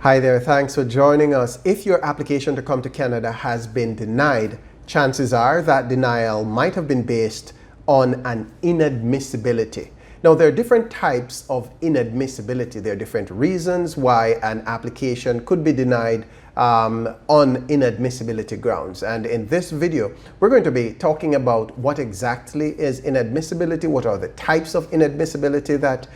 Hi there, thanks for joining us. If your application to come to Canada has been denied, chances are that denial might have been based on an inadmissibility. Now, there are different types of inadmissibility. There are different reasons why an application could be denied on inadmissibility grounds. And in this video, we're going to be talking about what exactly is inadmissibility, what are the types of inadmissibility that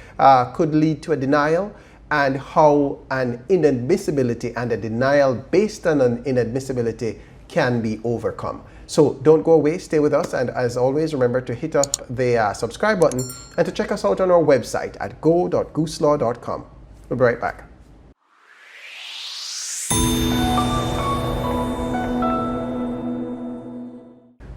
could lead to a denial, and how an inadmissibility and a denial based on an inadmissibility can be overcome. So don't go away, stay with us, and as always, remember to hit up the subscribe button and to check us out on our website at go.gooselaw.com. We'll be right back.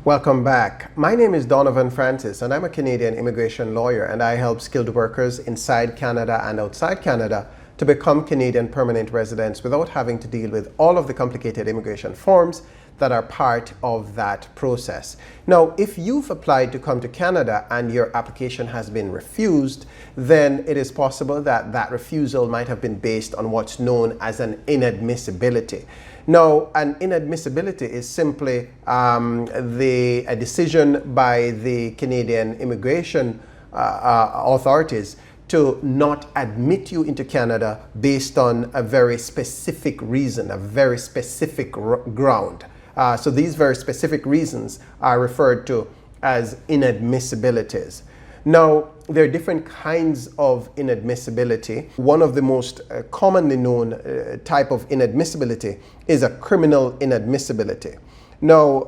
Welcome back. My name is Donovan Francis and I'm a Canadian immigration lawyer, and I help skilled workers inside Canada and outside Canada to become Canadian permanent residents without having to deal with all of the complicated immigration forms that are part of that process. Now, if you've applied to come to Canada and your application has been refused, then it is possible that that refusal might have been based on what's known as an inadmissibility. Now, an inadmissibility is simply a decision by the Canadian immigration authorities to not admit you into Canada based on a very specific reason, a very specific ground. So these very specific reasons are referred to as inadmissibilities. Now, there are different kinds of inadmissibility. One of the most commonly known type of inadmissibility is a criminal inadmissibility. Now,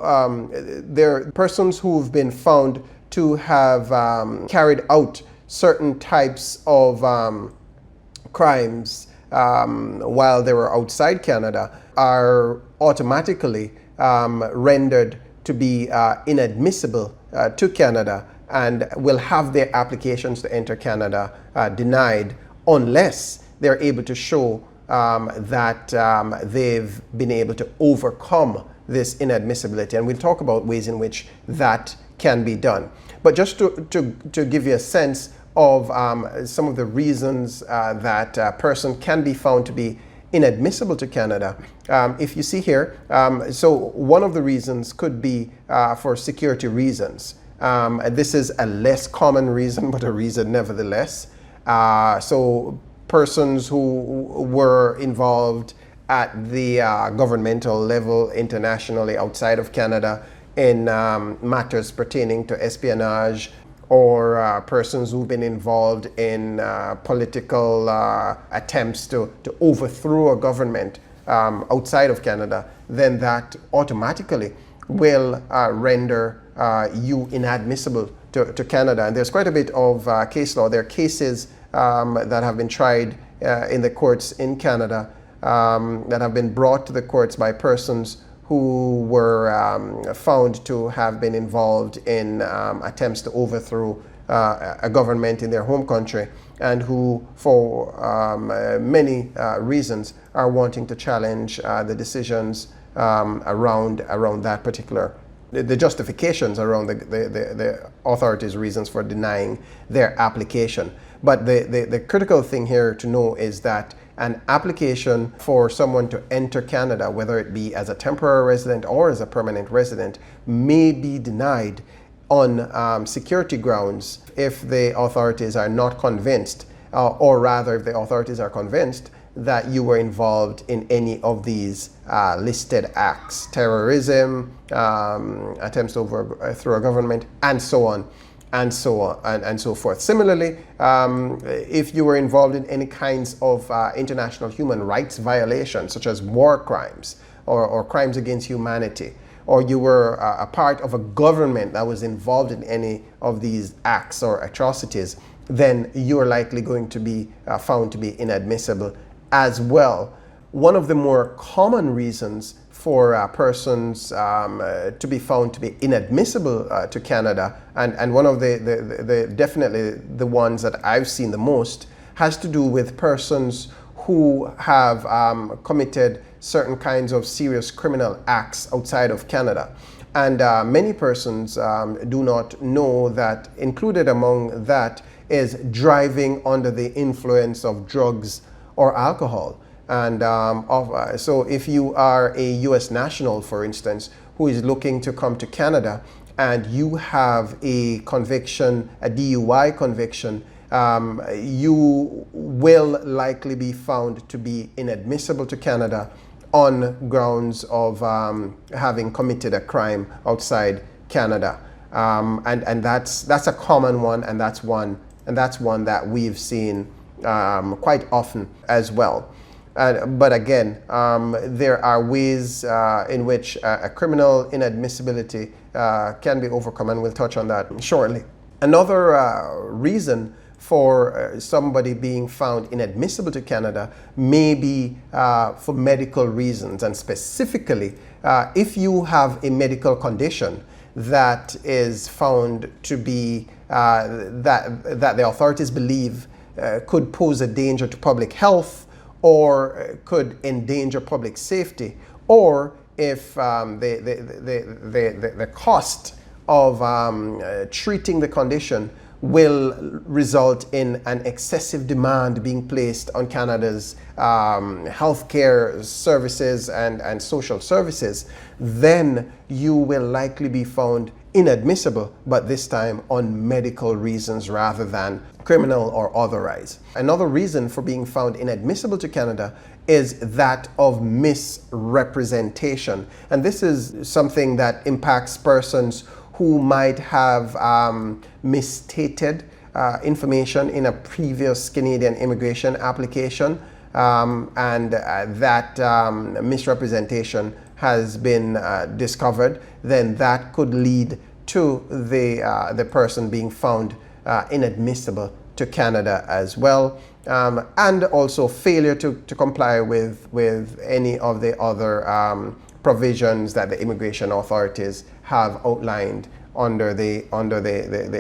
there are persons who've been found to have carried out certain types of crimes while they were outside Canada are automatically rendered to be inadmissible to Canada and will have their applications to enter Canada denied unless they're able to show that they've been able to overcome this inadmissibility. And we'll talk about ways in which that can be done. But just to give you a sense of some of the reasons that a person can be found to be inadmissible to Canada, if you see here, so one of the reasons could be for security reasons. This is a less common reason, but a reason nevertheless. So persons who were involved at the governmental level internationally outside of Canada in matters pertaining to espionage, or persons who've been involved in political attempts to overthrow a government outside of Canada, then that automatically will render you inadmissible to Canada. And there's quite a bit of case law. There are cases that have been tried in the courts in Canada that have been brought to the courts by persons who were found to have been involved in attempts to overthrow a government in their home country, and who, for many reasons, are wanting to challenge the decisions around that particular, the justifications around the authorities' reasons for denying their application. But the critical thing here to know is that an application for someone to enter Canada, whether it be as a temporary resident or as a permanent resident, may be denied on security grounds if the authorities are not convinced, or rather if the authorities are convinced that you were involved in any of these listed acts: terrorism, attempts to overthrow a government, and so on. And so forth. Similarly, if you were involved in any kinds of international human rights violations, such as war crimes or crimes against humanity, or you were a part of a government that was involved in any of these acts or atrocities, then you are likely going to be found to be inadmissible as well. One of the more common reasons for persons to be found to be inadmissible to Canada, and one of the definitely the ones that I've seen the most, has to do with persons who have committed certain kinds of serious criminal acts outside of Canada. And many persons do not know that included among that is driving under the influence of drugs or alcohol. And so if you are a US national, for instance, who is looking to come to Canada and you have a conviction, a DUI conviction, you will likely be found to be inadmissible to Canada on grounds of having committed a crime outside Canada. And that's a common one, and that's one that we've seen quite often as well. But again, there are ways in which a criminal inadmissibility can be overcome, and we'll touch on that shortly. Another reason for somebody being found inadmissible to Canada may be for medical reasons, and specifically if you have a medical condition that is found to be that the authorities believe could pose a danger to public health or could endanger public safety, or if the cost of treating the condition will result in an excessive demand being placed on Canada's healthcare services and social services, then you will likely be found inadmissible, but this time on medical reasons rather than criminal or otherwise. Another reason for being found inadmissible to Canada is that of misrepresentation. And this is something that impacts persons who might have misstated information in a previous Canadian immigration application, and that misrepresentation has been discovered, then that could lead to the person being found inadmissible to Canada as well, and also failure to comply with any of the other provisions that the immigration authorities have outlined under the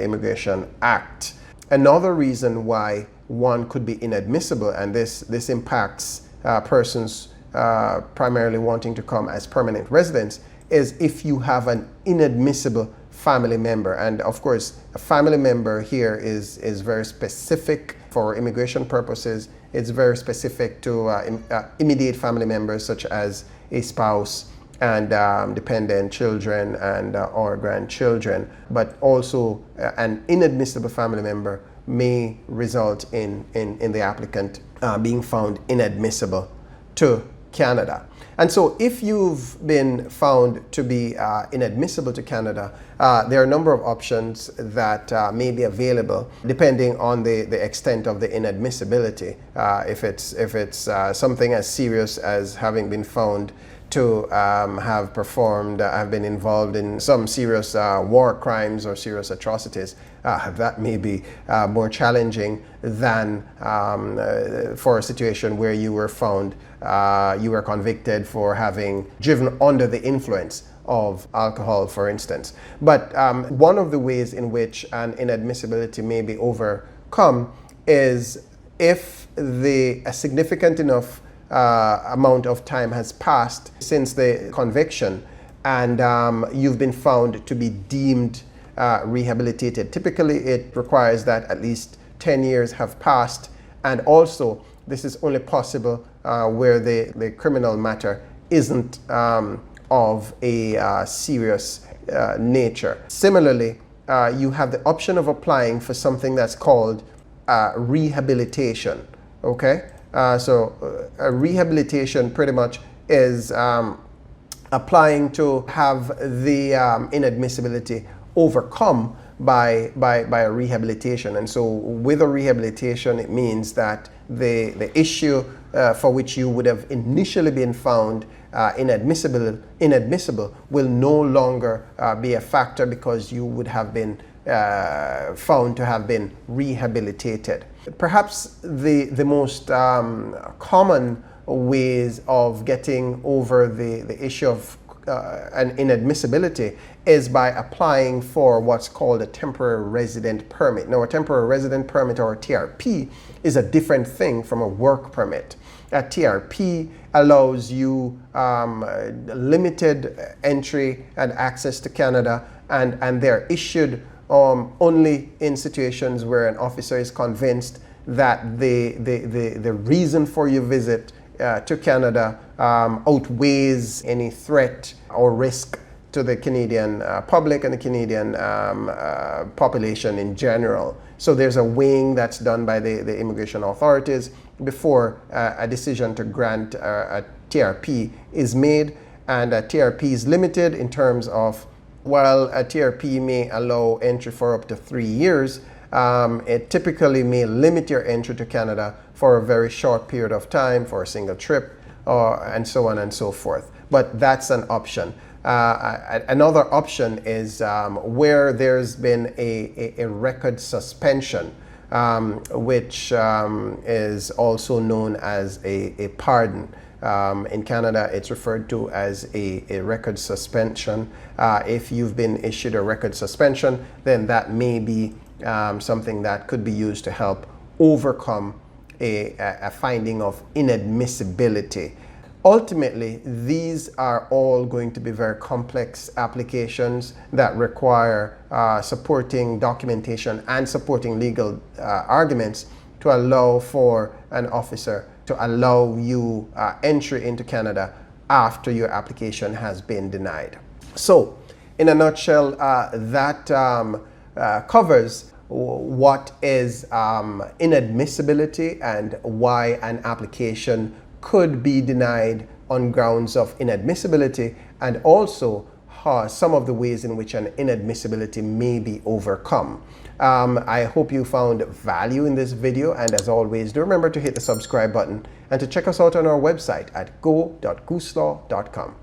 Immigration Act. Another reason why one could be inadmissible, and this impacts persons primarily wanting to come as permanent residents, is if you have an inadmissible family member. And of course, a family member here is very specific for immigration purposes. It's very specific to immediate family members such as a spouse and dependent children and or grandchildren. But also an inadmissible family member may result in the applicant being found inadmissible to Canada. And so if you've been found to be inadmissible to Canada, there are a number of options that may be available depending on the extent of the inadmissibility. If it's something as serious as having been found to have been involved in some serious war crimes or serious atrocities, that may be more challenging than for a situation where you were found, you were convicted for having driven under the influence of alcohol, for instance. But one of the ways in which an inadmissibility may be overcome is if a significant enough amount of time has passed since the conviction and you've been found to be deemed rehabilitated. Typically, it requires that at least 10 years have passed, and also this is only possible where the criminal matter isn't of a serious nature. Similarly, you have the option of applying for something that's called rehabilitation. Okay? So rehabilitation pretty much is applying to have the inadmissibility overcome by a rehabilitation. And so with a rehabilitation, it means that the issue for which you would have initially been found inadmissible will no longer be a factor because you would have been found to have been rehabilitated. Perhaps the most common ways of getting over the issue of an inadmissibility is by applying for what's called a temporary resident permit. Now, a temporary resident permit, or TRP, is a different thing from a work permit. A TRP allows you limited entry and access to Canada, and they're issued only in situations where an officer is convinced that the reason for your visit to Canada outweighs any threat or risk to the Canadian public and the Canadian population in general. So there's a weighing that's done by the immigration authorities before a decision to grant a TRP is made. And a TRP is limited in terms of, while a TRP may allow entry for up to 3 years, it typically may limit your entry to Canada for a very short period of time, for a single trip, and so on and so forth. But that's an option. Another option is where there's been a record suspension, which is also known as a pardon. In Canada, it's referred to as a record suspension. If you've been issued a record suspension, then that may be something that could be used to help overcome a finding of inadmissibility. Ultimately, these are all going to be very complex applications that require supporting documentation and supporting legal arguments to allow for an officer to allow you entry into Canada after your application has been denied. So, in a nutshell, that covers what is inadmissibility and why an application could be denied on grounds of inadmissibility, and also some of the ways in which an inadmissibility may be overcome. I hope you found value in this video, and as always, do remember to hit the subscribe button and to check us out on our website at go.gooslaw.com.